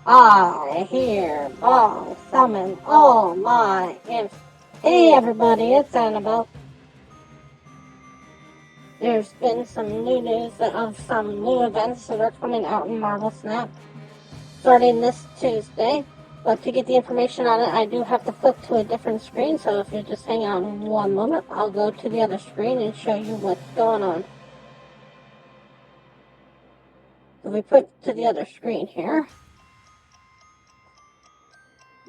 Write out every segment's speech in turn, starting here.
I hereby summon all my imps. Hey everybody, it's Annabelle. There's been some new news of some new events that are coming out in Marvel Snap starting this Tuesday. But to get the information on it, I do have to flip to a different screen, so if you just hang on one moment, I'll go to the other screen and show you what's going on. So we put to the other screen here.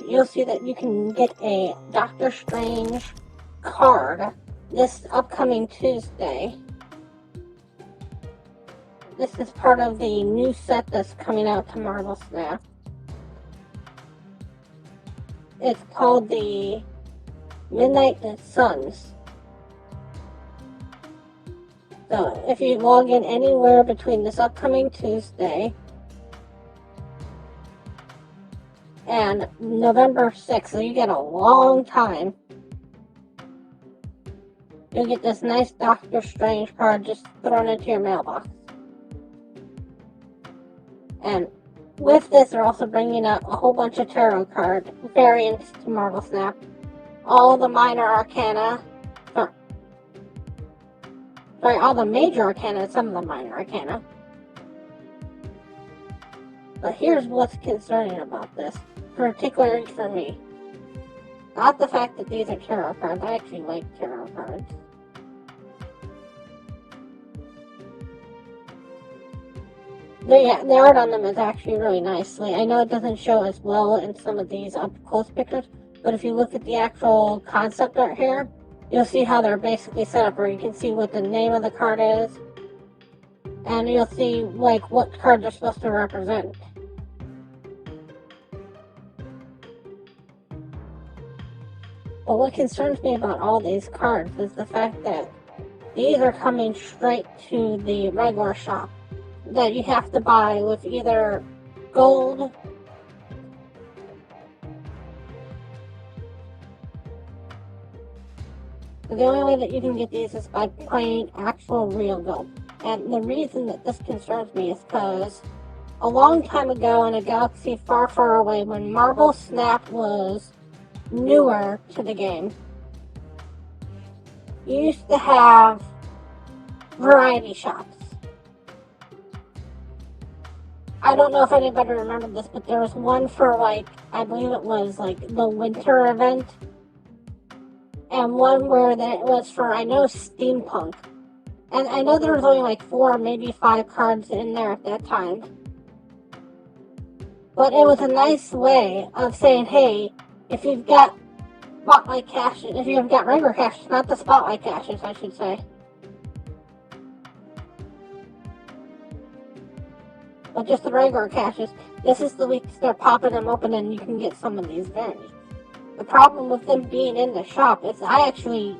You'll see that you can get a Doctor Strange card this upcoming Tuesday. This is part of the new set that's coming out to Marvel Snap. It's called the Midnight Suns. So if you log in anywhere between this upcoming Tuesday and November 6th, so you get a long time, you'll get this nice Doctor Strange card just thrown into your mailbox. And with this, they're also bringing out a whole bunch of tarot card variants to Marvel Snap. All the minor arcana, all the major arcana and some of the minor arcana. But here's what's concerning about this, particularly for me. Not the fact that these are tarot cards, I actually like tarot cards. The art on them is actually really nicely. I know it doesn't show as well in some of these up-close pictures, but if you look at the actual concept art here, you'll see how they're basically set up, where you can see what the name of the card is, and you'll see like what card they're supposed to represent. But what concerns me about all these cards is the fact that these are coming straight to the regular shop that you have to buy with either gold, the only way that you can get these is by playing actual real gold. And the reason that this concerns me is because a long time ago in a galaxy far, far away, when Marvel Snap was newer to the game, you used to have variety shops. I don't know if anybody remembered this, but there was one for, like, I believe it was, like, the winter event. And one where it was for, I know, steampunk. And I know there was only, like, 4, maybe 5 cards in there at that time. But it was a nice way of saying, hey, if you've got spotlight caches, if you've got regular caches, not the spotlight caches, I should say, but just the regular caches, this is the week to start popping them open and you can get some of these variants. The problem with them being in the shop is I actually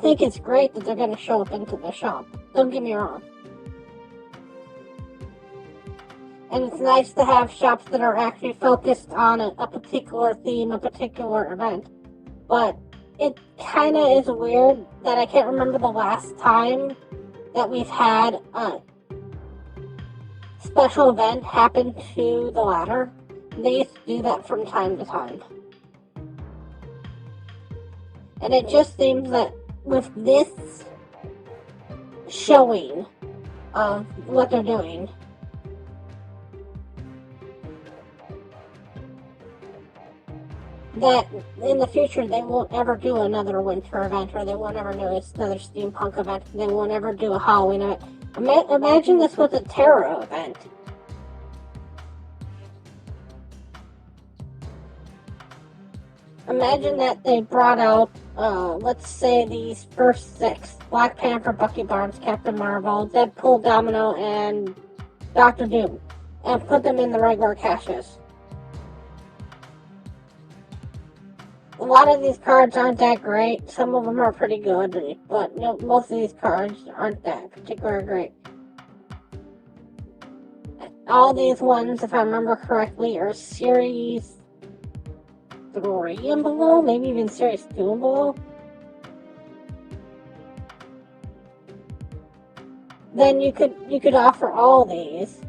think it's great that they're going to show up into the shop. Don't get me wrong. And it's nice to have shops that are actually focused on a particular theme, a particular event. But it kind of is weird that I can't remember the last time that we've had a special event happen to the ladder. They used to do that from time to time. And it just seems that with this showing of what they're doing, that in the future they won't ever do another winter event, or they won't ever do another steampunk event, they won't ever do a Halloween event. Imagine this was a tarot event. Imagine that they brought out, let's say, these first 6. Black Panther, Bucky, Captain Marvel, Deadpool, Domino, and Dr. Doom. And put them in the regular caches. A lot of these cards aren't that great. Some of them are pretty good, but most of these cards aren't that particularly great. All these ones, if I remember correctly, are Series 3 and below, maybe even Series 2 and below. Then you could offer all these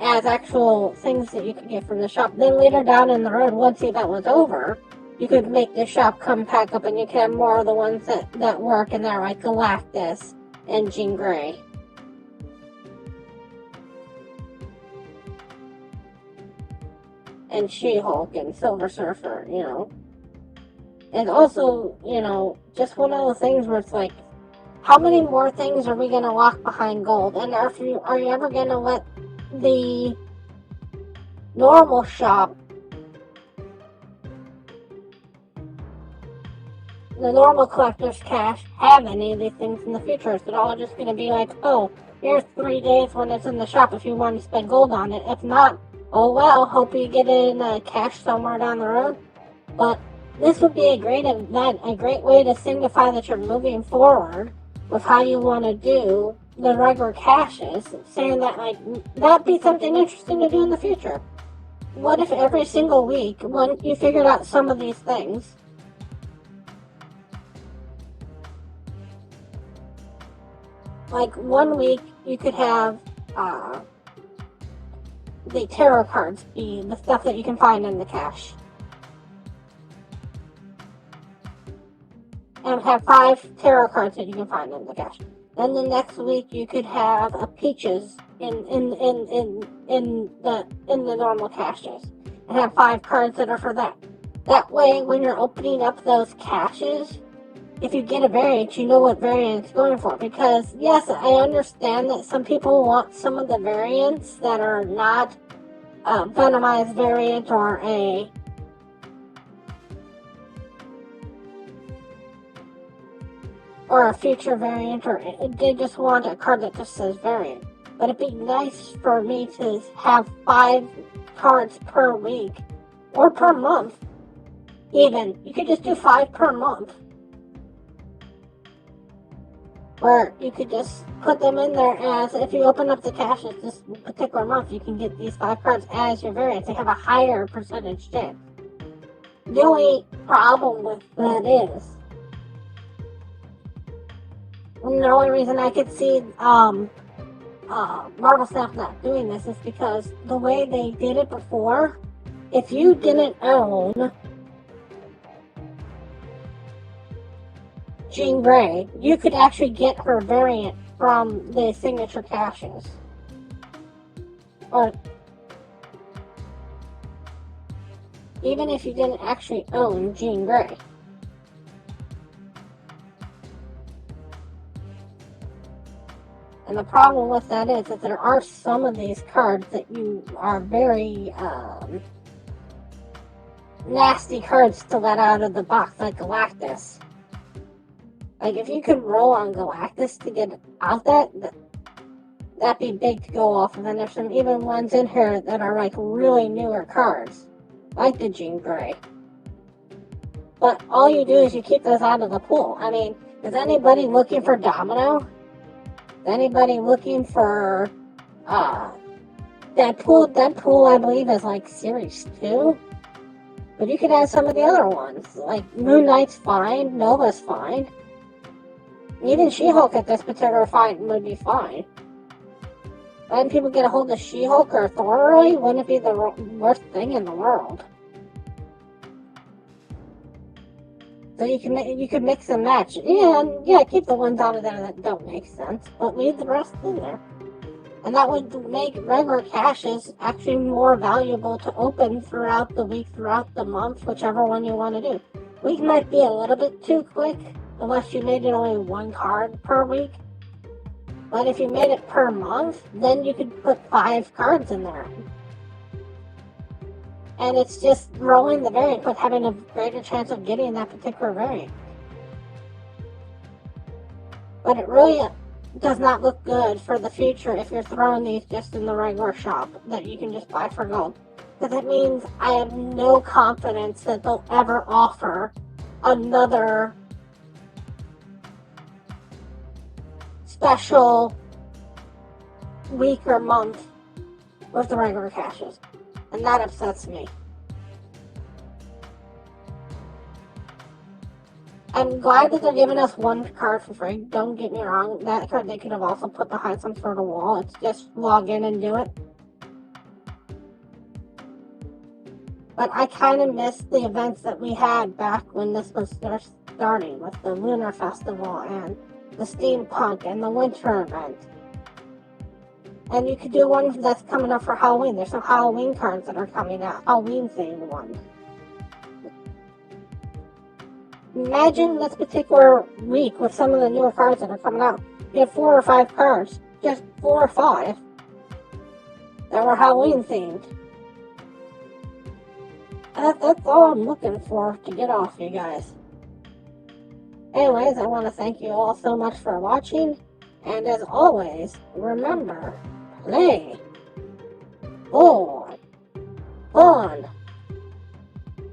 as actual things that you could get from the shop. Then later down in the road, once the event was over, you could make the shop come pack up and you could have more of the ones that work in there, like Galactus and Jean Grey. And She-Hulk and Silver Surfer, you know. And also, you know, just one of those things where it's like, how many more things are we going to lock behind gold? And are you ever going to let the normal shop, the normal collector's cash, have any of these things in the future? Is it all just going to be like, oh, here's 3 days when it's in the shop if you want to spend gold on it? If not, oh well, hope you get it in cash somewhere down the road. But this would be a great event, a great way to signify that you're moving forward with how you want to do the regular caches, saying that, like, that'd be something interesting to do in the future. What if every single week, when you figured out some of these things, like 1 week you could have the tarot cards be the stuff that you can find in the cache, and have 5 tarot cards that you can find in the cache. Then the next week you could have a peaches in the normal caches, and have 5 cards that are for that. That way, when you're opening up those caches, if you get a variant, you know what variant it's going for. Because yes, I understand that some people want some of the variants that are not a Venomized variant or a future variant, or they just want a card that just says variant. But it'd be nice for me to have 5 cards per week, or per month even. You could just do 5 per month, where you could just put them in there as, if you open up the caches this particular month, you can get these 5 cards as your variants. They have a higher percentage chance. The only problem with that is, and the only reason I could see Marvel Snap not doing this is because the way they did it before, if you didn't own Jean Grey, you could actually get her variant from the signature caches. Or even if you didn't actually own Jean Grey. And the problem with that is that there are some of these cards that you are very nasty cards to let out of the box, like Galactus. Like, if you could roll on Galactus to get out that'd be big to go off of. And there's some even ones in here that are like really newer cards, like the Jean Grey. But all you do is you keep those out of the pool. I mean, is anybody looking for Domino? Is anybody looking for Deadpool? Deadpool, I believe, is like Series 2. But you could add some of the other ones. Like, Moon Knight's fine, Nova's fine. Even She-Hulk at this particular fight would be fine. Letting people get a hold of She-Hulk or Thor early wouldn't be the worst thing in the world. So you can mix and match. And yeah, keep the ones out of there that don't make sense, but leave the rest in there. And that would make regular caches actually more valuable to open throughout the week, throughout the month, whichever one you want to do. Week might be a little bit too quick, unless you made it only 1 card per week. But if you made it per month, then you could put 5 cards in there. And it's just rolling the variant, but having a greater chance of getting that particular variant. But it really does not look good for the future if you're throwing these just in the regular shop that you can just buy for gold. Because it means I have no confidence that they'll ever offer another special week or month with the regular caches. And that upsets me. I'm glad that they're giving us 1 card for free. Don't get me wrong. That card they could have also put behind some sort of wall. It's just log in and do it. But I kind of miss the events that we had back when this was first starting, with the Lunar Festival and the Steampunk and the Winter event. And you could do one that's coming up for Halloween. There's some Halloween cards that are coming out, Halloween themed ones. Imagine this particular week with some of the newer cards that are coming out. You have 4 or 5 cards, just 4 or 5, that were Halloween themed. That's all I'm looking for to get off you guys. Anyways, I want to thank you all so much for watching. And as always, remember, play, board, fun.